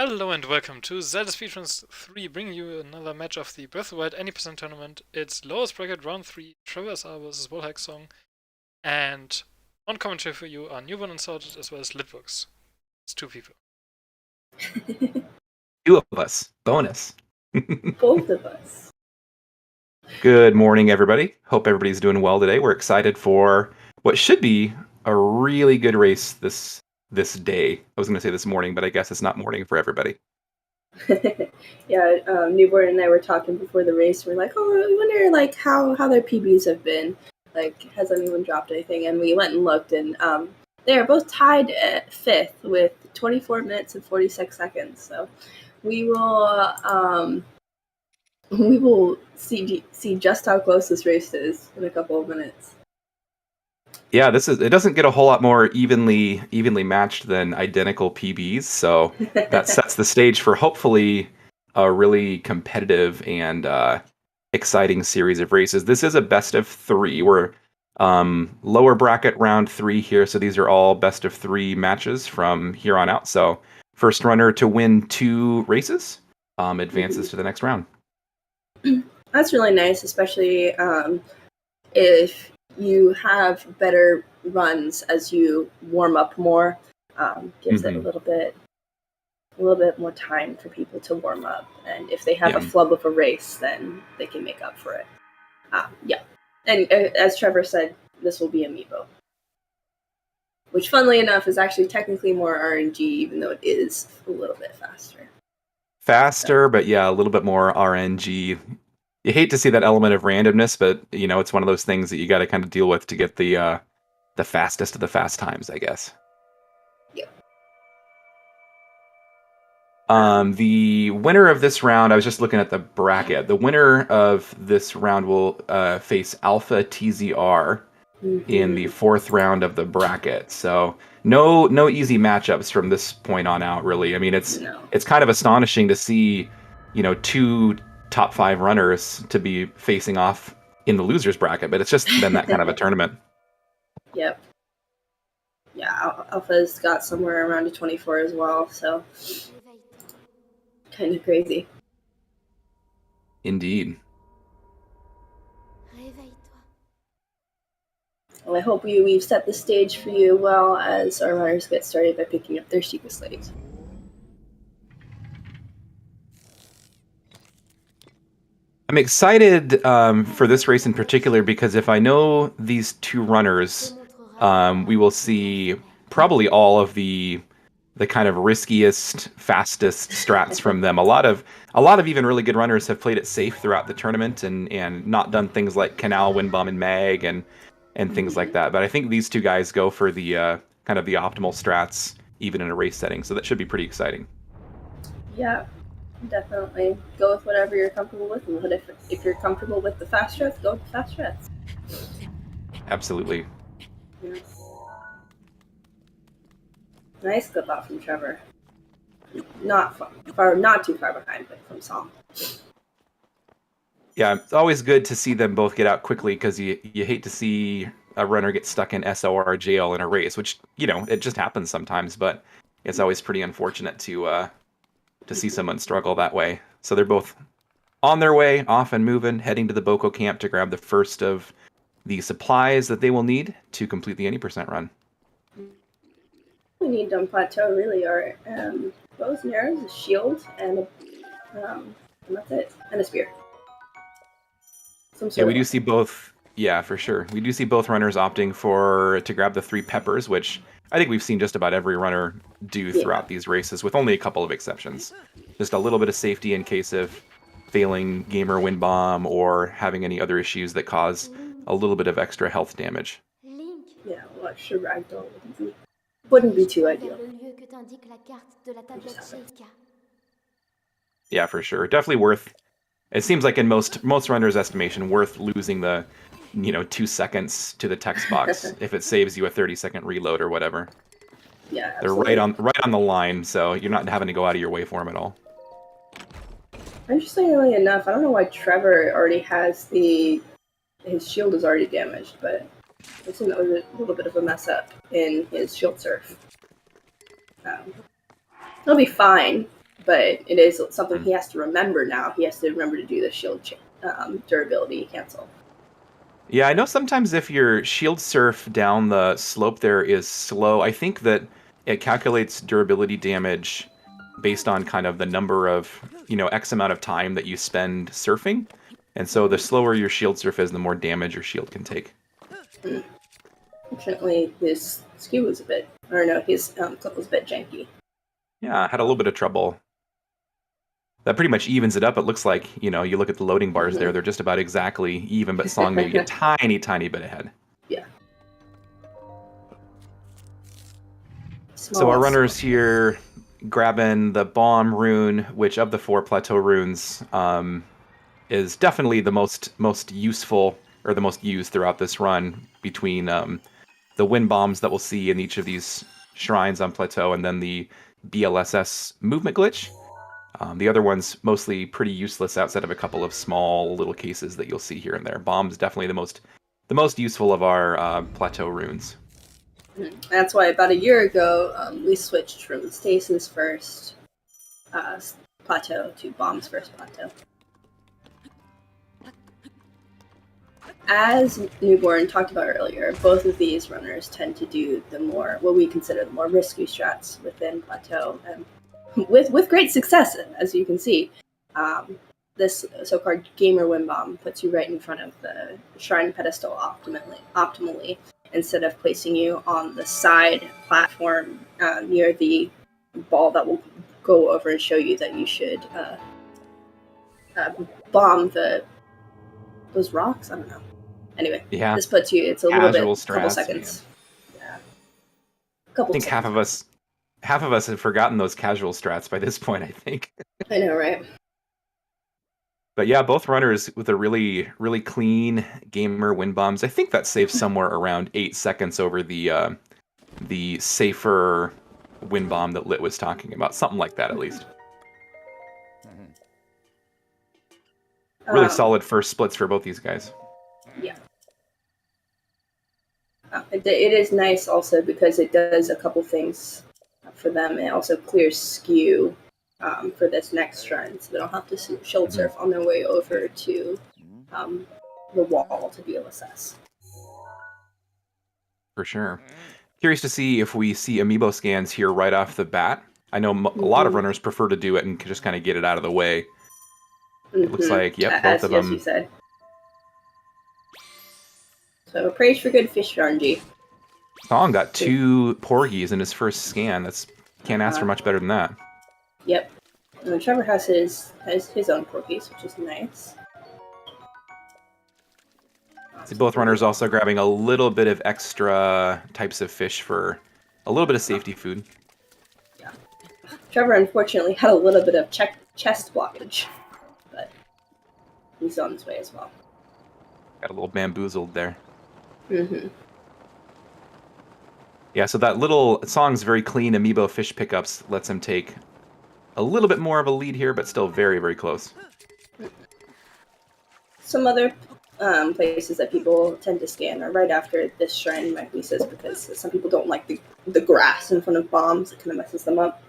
Hello and welcome to Zelda Speedruns 3, bringing you another match of the Breath of the Wild Any Percent Tournament. It's lowest bracket round 3, TrevorSR versus Wolhaiksong, and on commentary for you are Newborn and Sorted as well as Litbooks. It's two people. Two of us. Bonus. Both of us. Good morning, everybody. Hope everybody's doing well today. We're excited for what should be a really good race this day. I was going to say this morning, but I guess it's not morning for everybody. Yeah, Newborn and I were talking before the race. We're like, oh, I wonder how their PBs have been. Like, has anyone dropped anything? And we went and looked, and they are both tied at 5th with 24 minutes and 46 seconds. So we will see just how close this race is in a couple of minutes. Yeah, it doesn't get a whole lot more evenly matched than identical PBs, so that sets the stage for hopefully a really competitive and exciting series of races. This is a best of 3. We're lower bracket round 3 here, so these are all best of 3 matches from here on out. So first runner to win 2 races advances to the next round. That's really nice, especially if you have better runs as you warm up more. Gives it a little bit more time for people to warm up, and if they have a flub of a race, then they can make up for it. And as Trevor said, this will be Amiibo, which, funnily enough, is actually technically more RNG, even though it is a little bit faster. But yeah, a little bit more RNG. You hate to see that element of randomness, but it's one of those things that you got to kind of deal with to get the fastest of the fast times, I guess. Yep. The winner of this round, I was just looking at the bracket. The winner of this round will face Alpha TZR in the 4th round of the bracket. So no easy matchups from this point on out, really. I mean, it's kind of astonishing to see, 2 top 5 runners to be facing off in the losers bracket, but it's just been that kind of a tournament. Yep. Yeah, Alpha's got somewhere around a 24 as well, so kind of crazy. Indeed. Well, I hope we've set the stage for you well as our runners get started by picking up their Sheikah slates. I'm excited for this race in particular because if I know these 2 runners, we will see probably all of the kind of riskiest, fastest strats from them. A lot of even really good runners have played it safe throughout the tournament and not done things like Canal, Windbomb, and Mag and things like that. But I think these 2 guys go for the kind of the optimal strats even in a race setting, so that should be pretty exciting. Yeah, definitely. Go with whatever you're comfortable with, and if you're comfortable with the fast strats, go with the fast strats. Absolutely. Yeah. Nice clip out from Trevor. Not too far behind, but from Song. Yeah, it's always good to see them both get out quickly because you hate to see a runner get stuck in SOR jail in a race, which it just happens sometimes. But it's always pretty unfortunate to see someone struggle that way. So they're both on their way, off and moving, heading to the Boko camp to grab the first of the supplies that they will need to complete the 80% run. We need on plateau really are bows and arrows, a shield, and that's it, and a spear. Yeah, we do see both. Yeah, for sure. We do see both runners opting to grab the 3 peppers, which I think we've seen just about every runner do throughout these races, with only a couple of exceptions. Just a little bit of safety in case of failing gamer wind bomb or having any other issues that cause a little bit of extra health damage. Yeah, well, sure, ragdoll wouldn't be too ideal. Yeah, for sure. Definitely worth. It seems like in most runners' estimation, worth losing the 2 seconds to the text box if it saves you a 30-second reload or whatever. Yeah, absolutely. They're right on the line, so you're not having to go out of your way for them at all. Interestingly enough, I don't know why Trevor already has his shield is already damaged, but I assume that was a little bit of a mess up in his shield surf. He'll be fine, but it is something he has to remember now. He has to remember to do the shield durability cancel. Yeah, I know sometimes if your shield surf down the slope there is slow, I think that it calculates durability damage based on kind of the number of, X amount of time that you spend surfing. And so the slower your shield surf is, the more damage your shield can take. Fortunately, his skew was his clip was a bit janky. Yeah, I had a little bit of trouble. That pretty much evens it up. It looks like, you look at the loading bars there, they're just about exactly even, but Song maybe a tiny, tiny bit ahead. Yeah. So our runners here grabbing the bomb rune, which of the 4 plateau runes is definitely the most useful, or the most used throughout this run, between the wind bombs that we'll see in each of these shrines on plateau, and then the BLSS movement glitch. The other one's mostly pretty useless outside of a couple of small little cases that you'll see here and there. Bomb's definitely the most useful of our plateau runes. That's why about a year ago we switched from Stasis first plateau to Bomb's first plateau. As Newborn talked about earlier, both of these runners tend to do what we consider the more risky strats within plateau, and with great success, as you can see. This so-called gamer wind bomb puts you right in front of the shrine pedestal optimally, instead of placing you on the side platform near the ball that will go over and show you that you should bomb those rocks. I don't know. Anyway, yeah, this puts you. It's a casual little bit, strats, couple seconds. Yeah, couple. I think seconds. half of us have forgotten those casual strats by this point, I think. I know, right? But yeah, both runners with a really, really clean gamer wind bombs. I think that saves somewhere around 8 seconds over the safer wind bomb that Lit was talking about. Something like that, at least. Really solid first splits for both these guys. Yeah. It is nice also because it does a couple things for them. It also clears skew for this next shrine, so they don't have to shield surf on their way over to the wall to BLSS. For sure. Curious to see if we see amiibo scans here right off the bat. I know a lot of runners prefer to do it and just kind of get it out of the way. It looks like, yep, both of them. As you said. So praise for good fish RNG. Song got 2 porgies in his first scan. Can't ask for much better than that. Yep. And Trevor has his own porgies, which is nice. See, both runners also grabbing a little bit of extra types of fish for a little bit of safety food. Yeah. Trevor unfortunately had a little bit of chest blockage, but he's on his way as well. Got a little bamboozled there. Mm-hmm. Yeah, so that little Song's very clean amiibo fish pickups lets him take a little bit more of a lead here, but still very, very close. Some other places that people tend to scan are right after this shrine, my thesis, because some people don't like the grass in front of bombs. It kind of messes them up.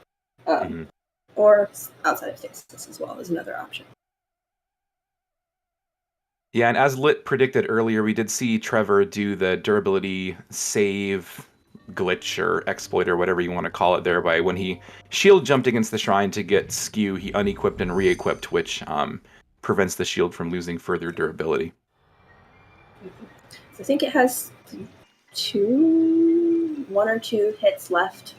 Or outside of stasis as well is another option. Yeah, and as Lit predicted earlier, we did see Trevor do the durability save glitch or exploit or whatever you want to call it there, by when he shield jumped against the shrine to get skew, he unequipped and re-equipped, which prevents the shield from losing further durability. So I think it has 1 or 2 hits left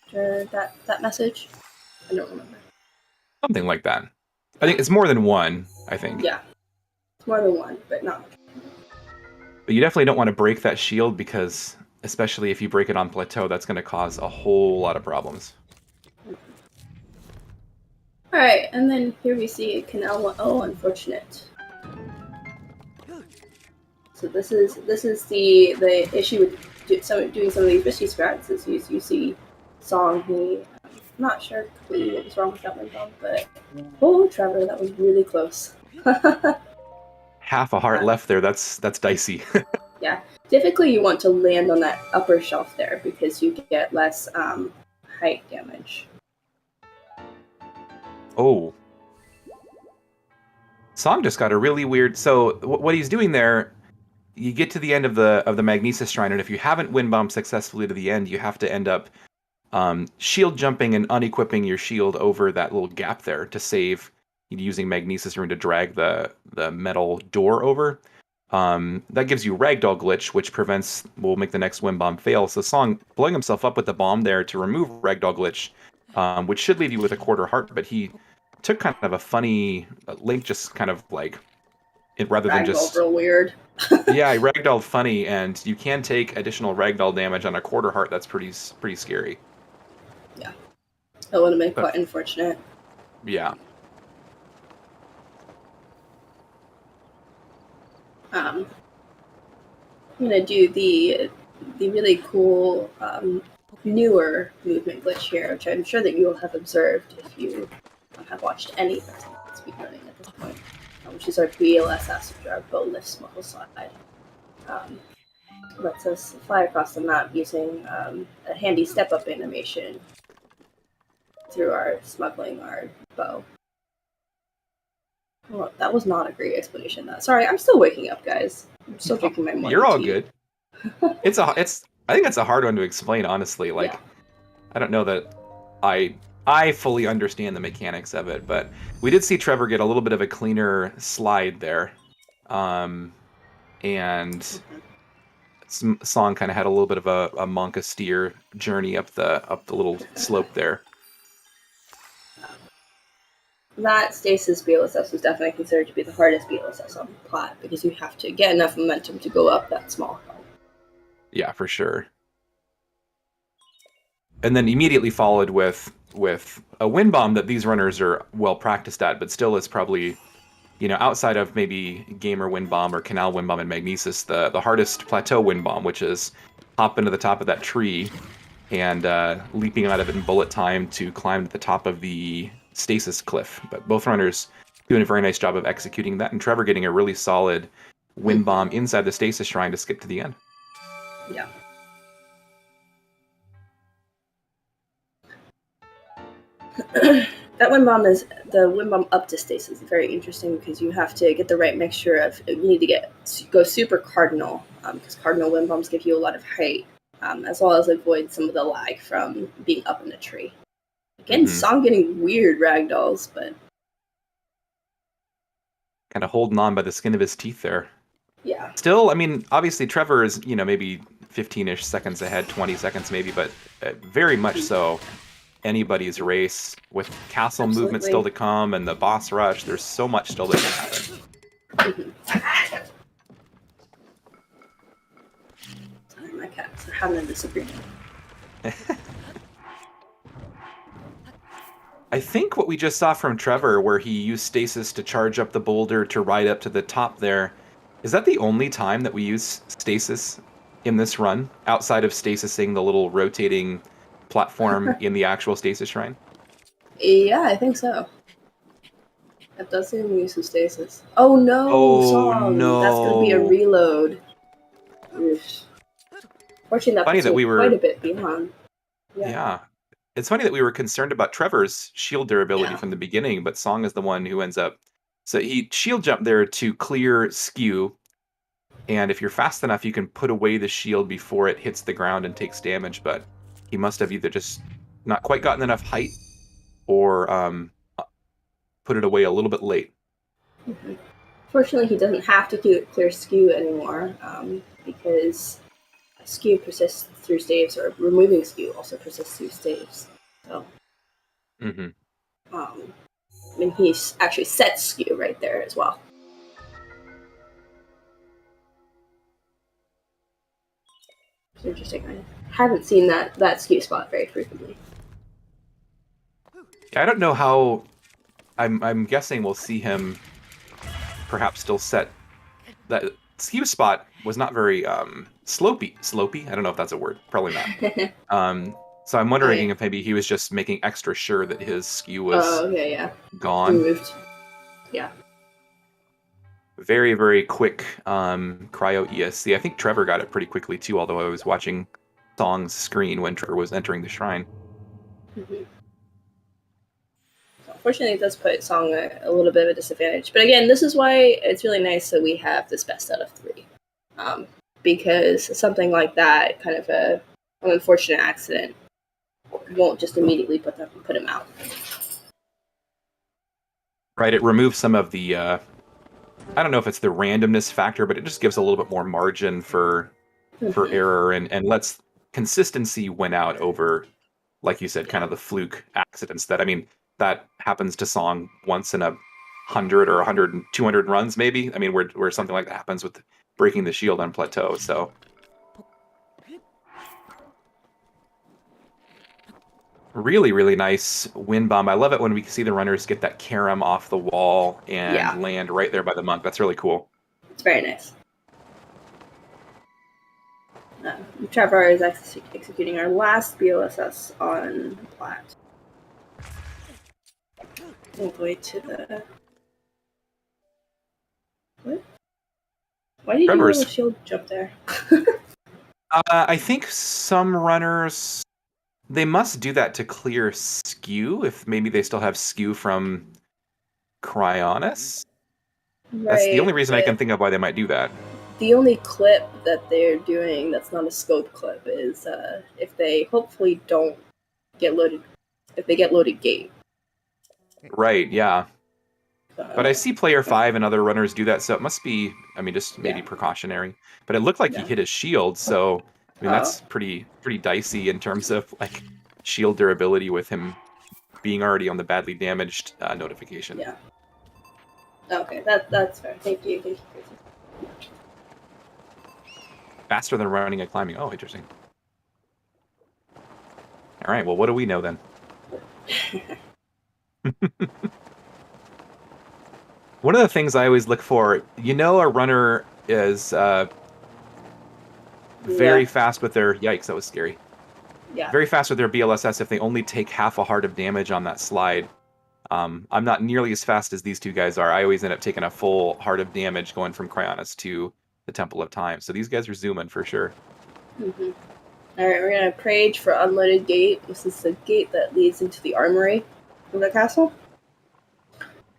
after that message. I don't remember. Something like that. I think it's more than 1, I think. Yeah. It's more than 1, but not much. But you definitely don't want to break that shield, because especially if you break it on plateau, that's going to cause a whole lot of problems. Alright, and then here we see Canal. Oh, unfortunate. So this is the issue with doing some of these risky strats, is you see Song, I'm not sure completely what was wrong with that wind bomb, but oh, Trevor, that was really close. Half a heart left there, that's dicey. Yeah, typically you want to land on that upper shelf there because you get less height damage. Oh. Song just got a really weird... So what he's doing there, you get to the end of the Magnesis Shrine, and if you haven't wind bombed successfully to the end, you have to end up shield jumping and unequipping your shield over that little gap there to save, using Magnesis Rune to drag the metal door over. That gives you Ragdoll Glitch, which will make the next wind bomb fail. So Song blowing himself up with the bomb there to remove Ragdoll Glitch, which should leave you with a quarter heart, but he took kind of a funny... Link just kind of like... rather than just... real weird. Yeah, Ragdoll funny, and you can take additional Ragdoll damage on a quarter heart. That's pretty scary. Yeah. That would have been quite unfortunate. Yeah. I'm gonna do the really cool newer movement glitch here, which I'm sure that you will have observed if you have watched any speedrunning at this point, which is our BLSS, which our bow lift smuggle slide. Lets us fly across the map using a handy step-up animation through our smuggling our bow. Well, that was not a great explanation. Sorry, I'm still waking up, guys. I'm still drinking my morning You're all tea. good. I think it's a hard one to explain, honestly. Like, yeah. I don't know that I fully understand the mechanics of it, but we did see Trevor get a little bit of a cleaner slide there, and Song kind of had a little bit of a Monka steer journey up the little slope there. That stasis BLSS was definitely considered to be the hardest BLSS on the plat, because you have to get enough momentum to go up that small hill. Yeah, for sure. And then immediately followed with a wind bomb that these runners are well practiced at, but still is probably, outside of maybe Gamer wind bomb or Canal wind bomb and Magnesis, the hardest plateau wind bomb, which is hop into the top of that tree and leaping out of it in bullet time to climb to the top of the stasis cliff. But both runners doing a very nice job of executing that, and Trevor getting a really solid wind bomb inside the stasis shrine to skip to the end. Yeah. That wind bomb is the wind bomb up to stasis is very interesting because you have to get the right mixture of, you need to go super cardinal, because cardinal wind bombs give you a lot of height, as well as avoid some of the lag from being up in a tree. Again, Song getting weird ragdolls, but kind of holding on by the skin of his teeth there. Yeah. Still, I mean, obviously Trevor is, maybe 15-ish seconds ahead, 20 seconds maybe, but very much so anybody's race with castle movement still to come and the boss rush. There's so much still that can happen. Sorry, my cats are having a disagreement. I think what we just saw from Trevor, where he used stasis to charge up the boulder to ride up to the top there, is that the only time that we use stasis in this run, outside of stasising the little rotating platform in the actual stasis shrine? Yeah, I think so. That does seem use of stasis. Oh no, Song! No. That's going to be a reload. Oof. Fortunately, that puts you quite a bit behind. Yeah. It's funny that we were concerned about Trevor's shield durability from the beginning, but Song is the one who ends up... So he shield jumped there to clear skew, and if you're fast enough, you can put away the shield before it hits the ground and takes damage, but he must have either just not quite gotten enough height or put it away a little bit late. Mm-hmm. Fortunately, he doesn't have to clear skew anymore, because skew persists through staves, or removing skew also persists through staves. So, I mean, he's actually set skew right there as well. It's interesting. I haven't seen that skew spot very frequently. I don't know how. I'm guessing we'll see him perhaps still set. That skew spot was not very slopey. I don't know if that's a word. Probably not. So I'm wondering if maybe he was just making extra sure that his skew was gone. Removed. Yeah. Very, very quick cryo ESC. I think Trevor got it pretty quickly too, although I was watching Song's screen when Trevor was entering the shrine. Mm-hmm. So, Unfortunately, it does put Song at a little bit of a disadvantage. But again, this is why it's really nice that we have this best out of 3. Because something like that, kind of an unfortunate accident, won't just immediately put him out. Right, it removes some of the, I don't know if it's the randomness factor, but it just gives a little bit more margin for error and lets consistency win out over, like you said, kind of the fluke accidents that, I mean, that happens to Song once in 100 or 100 and 200 runs, maybe. I mean, where something like that happens with breaking the shield on Plateau, so. Really, really nice wind bomb. I love it when we see the runners get that carom off the wall and land right there by the monk. That's really cool. It's very nice. Trevor is executing our last BOSS on Plat. All the way to the... What? Why did you do a little shield jump there? I think some runners... They must do that to clear skew, if maybe they still have skew from Cryonis. Right, that's the only reason I can think of why they might do that. The only clip that they're doing that's not a scope clip is if they hopefully don't get loaded, if they get loaded gate. Right, yeah. But I see player 5 and other runners do that, so it must be, I mean, just maybe precautionary. But it looked like he hit his shield, so... I mean, that's pretty dicey in terms of like shield durability with him being already on the badly damaged notification. Yeah. Okay, that's fair. Thank you. Faster than running and climbing. Oh, interesting. All right. Well, what do we know then? One of the things I always look for, a runner is. Very fast with their... Yikes, that was scary. Yeah. Very fast with their BLSS if they only take half a heart of damage on that slide. I'm not nearly as fast as these two guys are. I always end up taking a full heart of damage going from Cryonis to the Temple of Time. So these guys are zooming for sure. Mm-hmm. All right, we're going to Prage for Unloaded Gate. This is the gate that leads into the armory of the castle.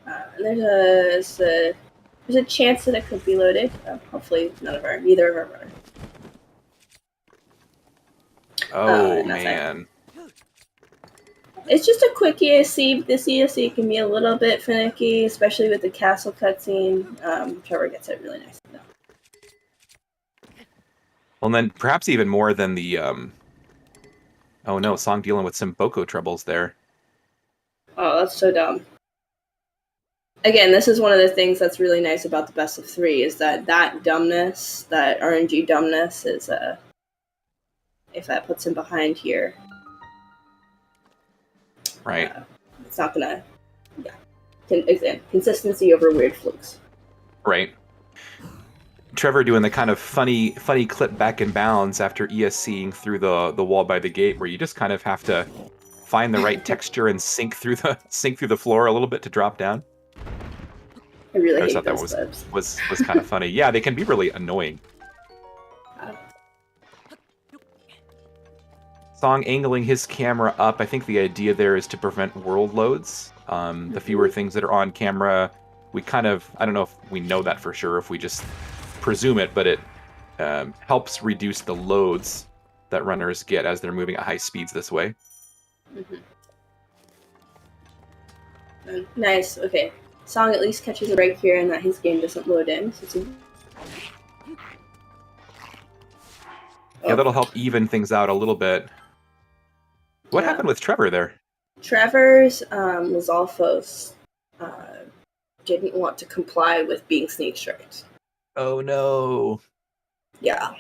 And there's a chance that it could be loaded. Hopefully neither of our runners. Oh, man. It's just a quick ESC. This ESC can be a little bit finicky, especially with the castle cutscene. Trevor gets it really nice. No. Well, and then perhaps even more than the... Oh, no, Song dealing with some Boko troubles there. Oh, that's so dumb. Again, this is one of the things that's really nice about the best of 3, is that dumbness, that RNG dumbness is... if that puts him behind here, right? It's not gonna, consistency over weird flukes. Right. Trevor doing the kind of funny clip back in bounds after ESCing through the wall by the gate, where you just kind of have to find the right texture and sink through the floor a little bit to drop down. I really hate thought that was kind of funny. Yeah, they can be really annoying. Song angling his camera up. I think the idea there is to prevent world loads. The fewer things that are on camera, we kind of... I don't know if we know that for sure, if we just presume it, but it helps reduce the loads that runners get as they're moving at high speeds this way. Mm-hmm. Nice. Okay. Song at least catches a break here and that his game doesn't load in. So yeah, that'll help even things out a little bit. What happened with Trevor there? Trevor's Lizalfos didn't want to comply with being sneak striked. Oh no. Yeah.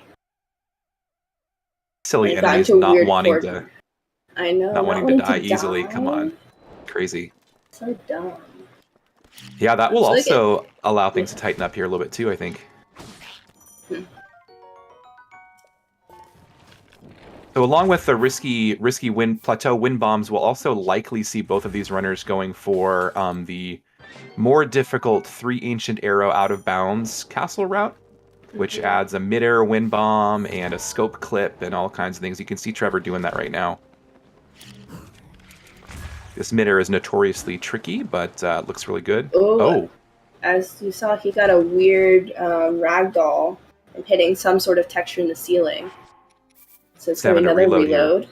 Silly enemies not wanting to... I know. Not wanting to die easily. Come on. Crazy. So dumb. Yeah, that will also allow things to tighten up here a little bit too, I think. So along with the risky plateau wind bombs, we'll also likely see both of these runners going for the more difficult 3 Ancient Arrow out of bounds castle route, which adds a mid-air wind bomb and a scope clip and all kinds of things. You can see Trevor doing that right now. This midair is notoriously tricky, but looks really good. Ooh. Oh, As you saw, he got a weird ragdoll and hitting some sort of texture in the ceiling. So it's going to be another reload,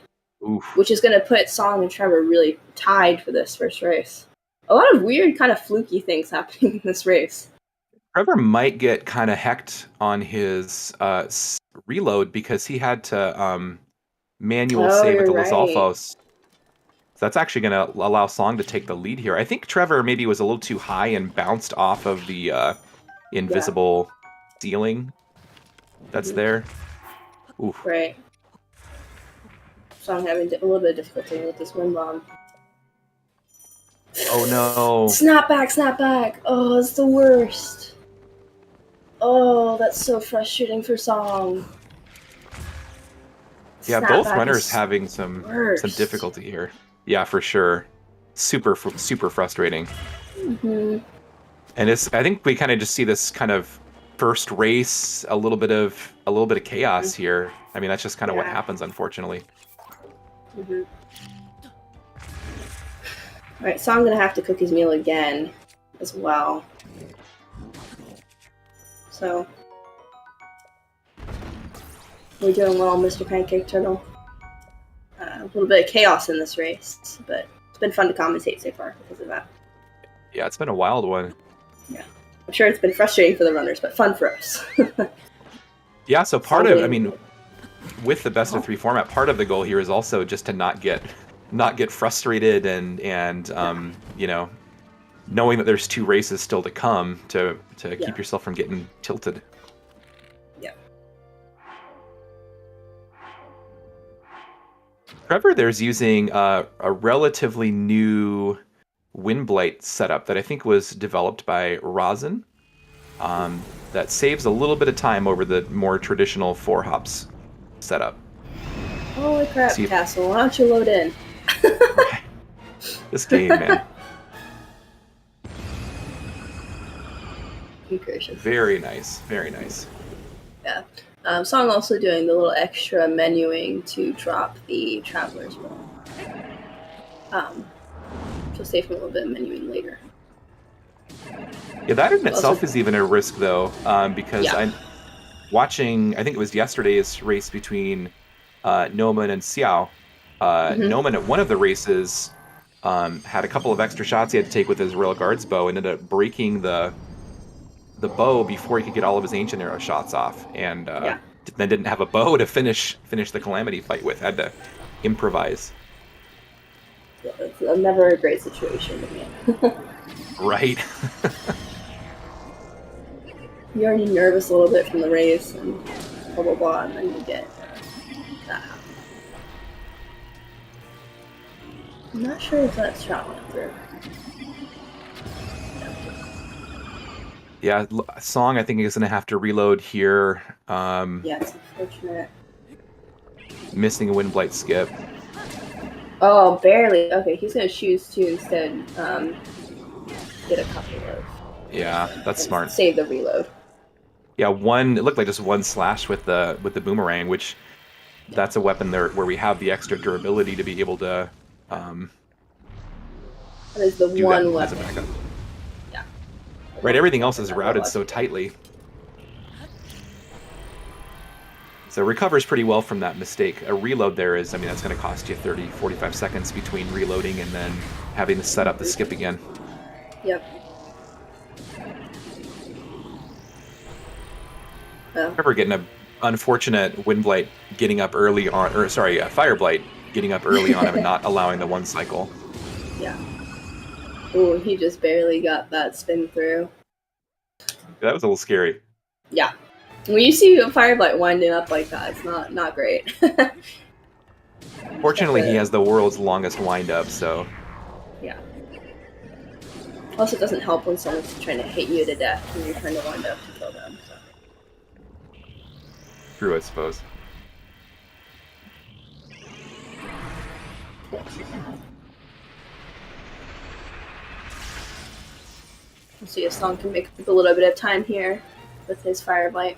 which is going to put Song and Trevor really tied for this first race. A lot of weird kind of fluky things happening in this race. Trevor might get kind of hecked on his reload because he had to manual save at the right. Lizalfos. So that's actually going to allow Song to take the lead here. I think Trevor maybe was a little too high and bounced off of the invisible ceiling that's there. Oof. Right. Song having a little bit of difficulty with this wind bomb. Oh no. Snap back, snap back. Oh, it's the worst. Oh, that's so frustrating for Song. Yeah, both runners having some difficulty here. Yeah, for sure. Super frustrating. Mm-hmm. And I think we kind of just see this kind of first race, a little bit of chaos here. I mean, that's just kind of what happens, unfortunately. Mm-hmm. All right, so I'm gonna have to cook his meal again, as well. So we're doing well, Mr. Pancake Turtle. A little bit of chaos in this race, but it's been fun to commentate so far because of that. Yeah, it's been a wild one. Yeah, I'm sure it's been frustrating for the runners, but fun for us. Yeah, so part of, I mean, with the best of 3 format, part of the goal here is also just to not get frustrated and you know, knowing that there's 2 races still to come to keep yourself from getting tilted. Yeah. Trevor there's using a relatively new wind blight setup that I think was developed by Rosin. That saves a little bit of time over the more traditional 4 hops setup. Holy crap, Castle! Why don't you load in? This game, man. Be gracious. Very nice, very nice. Yeah. Song also doing the little extra menuing to drop the Traveler's Ball. So save him a little bit of menuing later. Yeah, that in itself is even a risk, though, because I'm watching, I think it was yesterday's race between Noman and Xiao. Noman at one of the races had a couple of extra shots he had to take with his Royal Guards bow and ended up breaking the bow before he could get all of his Ancient Arrow shots off, and then didn't have a bow to finish the Calamity fight with. Had to improvise. Yeah, it's never a great situation to be in. Right. You're already nervous a little bit from the race and blah blah blah, and then you get that. I'm not sure if that's traveling through. Yeah, Song I think is going to have to reload here. Yeah, it's unfortunate. Missing a Wind Blight skip. Oh, barely. Okay, he's going to choose to instead get a couple of... Yeah, that's smart. Save the reload. Yeah, it looked like just one slash with the boomerang, which that's a weapon there where we have the extra durability to be able to that is the one weapon. As a backup. Yeah. Right, everything else is routed so tightly. So recovers pretty well from that mistake. A reload there is, I mean, that's going to cost you 30, 45 seconds between reloading and then having to set up the skip again. Yep. Trevor getting an unfortunate Wind Blight getting up early on, or sorry, Fire Blight getting up early on him and not allowing the one cycle. Yeah. Ooh, he just barely got that spin through. That was a little scary. Yeah. When you see a Fire Blight winding up like that, it's not great. Fortunately, he has the world's longest wind up, so... Yeah. Also, it doesn't help when someone's trying to hit you to death when you're trying to wind up to kill them. So. True, I suppose. Let's see if Song can make up a little bit of time here with his Fire Blight.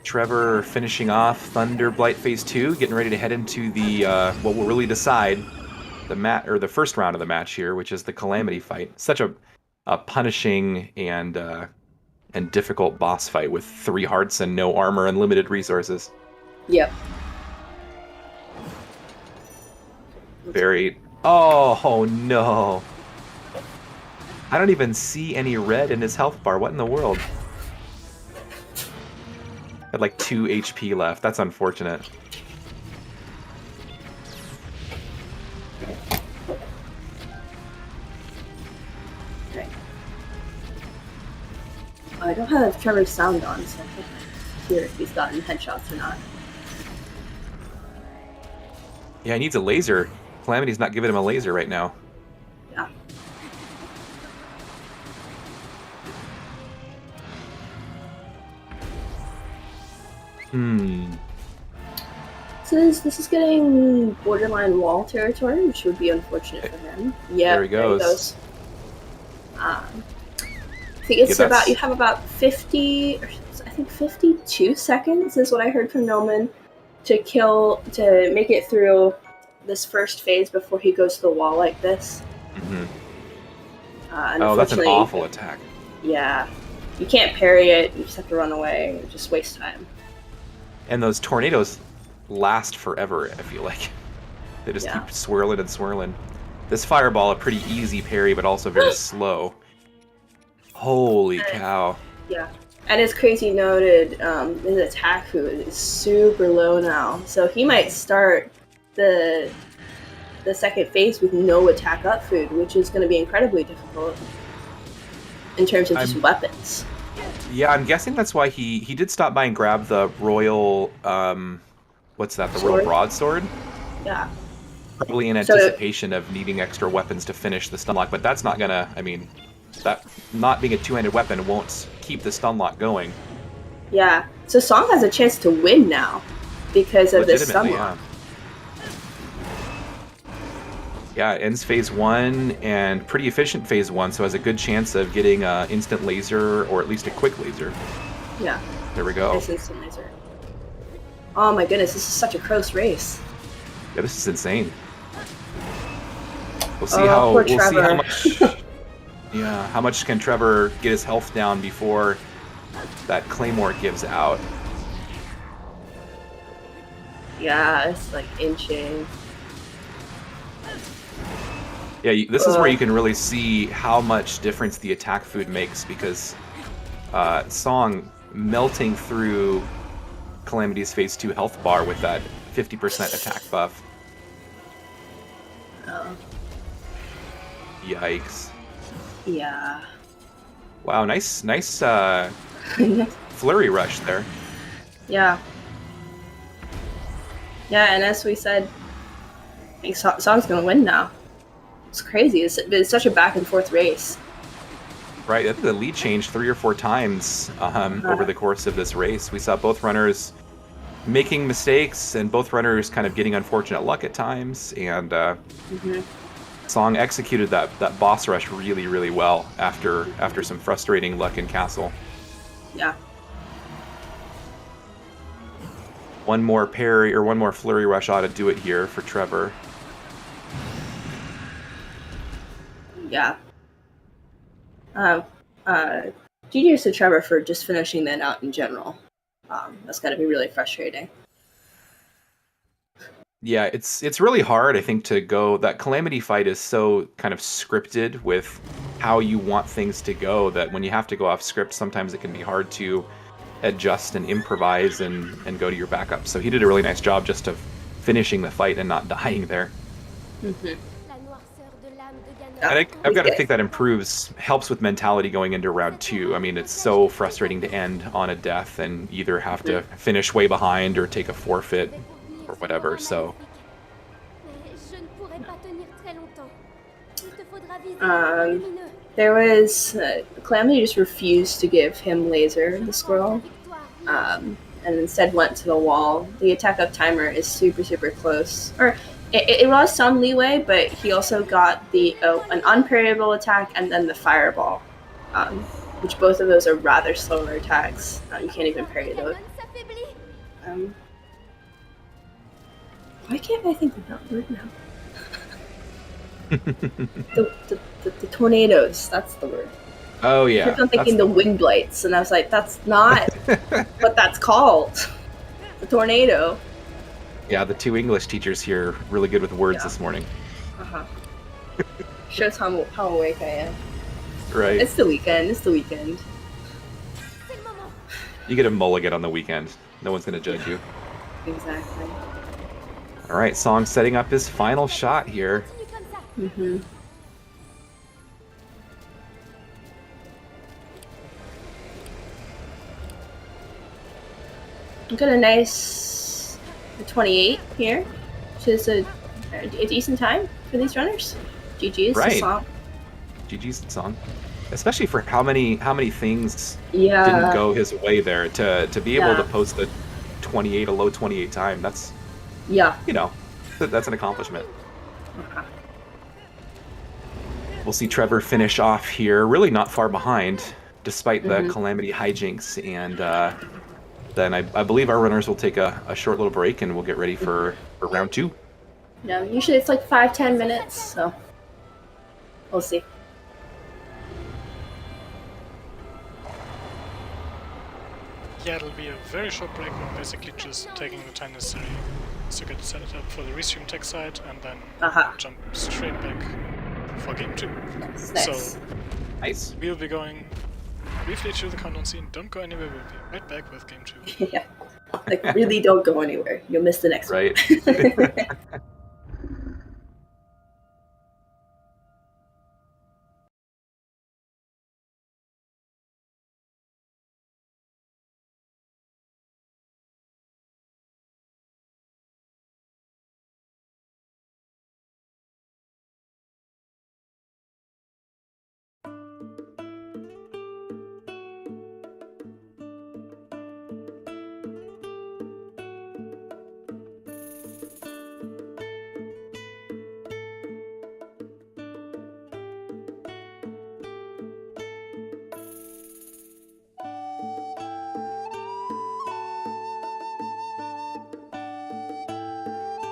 Trevor finishing off Thunder Blight Phase 2, getting ready to head into the what will really decide the first round of the match here, which is the Calamity fight. Such a punishing and difficult boss fight with 3 hearts and no armor and limited resources. Yep. Very... Oh no. I don't even see any red in his health bar. What in the world? Had like 2 HP left. That's unfortunate. Okay. I don't have Trevor's sound on, so I can't hear if he's gotten headshots or not. Yeah, he needs a laser. Calamity's not giving him a laser right now. Yeah. So this is getting borderline wall territory, which would be unfortunate for him. Yeah, there he goes. I think it's you have about 50, or I think 52 seconds is what I heard from Noman to make it through this first phase before he goes to the wall like this. Oh, that's an awful attack. Yeah. You can't parry it, you just have to run away, and just waste time. And those tornadoes last forever, I feel like. They just keep swirling and swirling. This fireball, a pretty easy parry, but also very slow. Holy cow. Yeah. And as Crazy noted, his attack food is super low now. So he might start the second phase with no attack up food, which is going to be incredibly difficult in terms of just weapons. Yeah, I'm guessing that's why he did stop by and grab the royal, what's that, the royal broadsword? Yeah. Probably in anticipation of needing extra weapons to finish the stunlock, but that's not gonna, I mean, that not being a two-handed weapon won't keep the stunlock going. Yeah, so Song has a chance to win now because of this stunlock. Yeah, ends phase 1 and pretty efficient phase 1, so has a good chance of getting an instant laser or at least a quick laser. Yeah. There we go. Nice instant laser. Oh my goodness, this is such a close race. Yeah, this is insane. We'll see how much. Yeah, how much can Trevor get his health down before that claymore gives out? Yeah, it's like inching. Yeah, this is where you can really see how much difference the attack food makes, because Song melting through Calamity's phase 2 health bar with that 50% attack buff. Oh. Yikes. Yeah. Wow, nice flurry rush there. Yeah. Yeah, and as we said, I think Song's gonna win now. It's crazy. It's such a back and forth race. Right, I think the lead changed 3 or 4 times over the course of this race. We saw both runners making mistakes and both runners kind of getting unfortunate luck at times, and Song executed that boss rush really, really well after some frustrating luck in Castle. Yeah. One more parry or one more flurry rush ought to do it here for Trevor. Yeah. GG's to Trevor for just finishing that out in general. That's got to be really frustrating. Yeah, it's really hard, I think, to go. That Calamity fight is so kind of scripted with how you want things to go that when you have to go off script, sometimes it can be hard to adjust and improvise and go to your backup. So he did a really nice job just of finishing the fight and not dying there. I've got to think that helps with mentality going into round 2. I mean, it's so frustrating to end on a death and either have to finish way behind or take a forfeit or whatever, so. There was Calamity just refused to give him laser, the squirrel, and instead went to the wall. The attack up timer is super, super close. Or it was some leeway, but he also got an unparryable attack and then the fireball. which both of those are rather slower attacks. You can't even parry those. Why can't I think of that word now? the tornadoes, that's the word. Oh yeah. I kept on thinking the wind blights, and I was like, that's not what that's called. The tornado. Yeah, the two English teachers here really good with words this morning. Shows how awake I am. Right. It's the weekend. It's the weekend. You get a mulligan on the weekend. No one's gonna judge you. Exactly. All right, Song setting up his final shot here. Mm-hmm. Got a nice 28 here, which is a decent time for these runners. GG's Right. Song. GG's Song. Especially for how many things Yeah. didn't go his way there. To be able to post a 28, a low 28 time, that's that's an accomplishment. We'll see Trevor finish off here, really not far behind, despite the Calamity hijinks, and then I believe our runners will take a short little break, and we'll get ready for round 2. Yeah, usually it's like 5-10 minutes, so we'll see. Yeah, it'll be a very short break. We're basically just taking the time necessary to get set up for the restream tech side, and then jump straight back for game 2. Nice. So, nice. We'll be going briefly through the countdown scene. Don't go anywhere. We'll be right back with game 2. Yeah, like really don't go anywhere. You'll miss the next one. Right.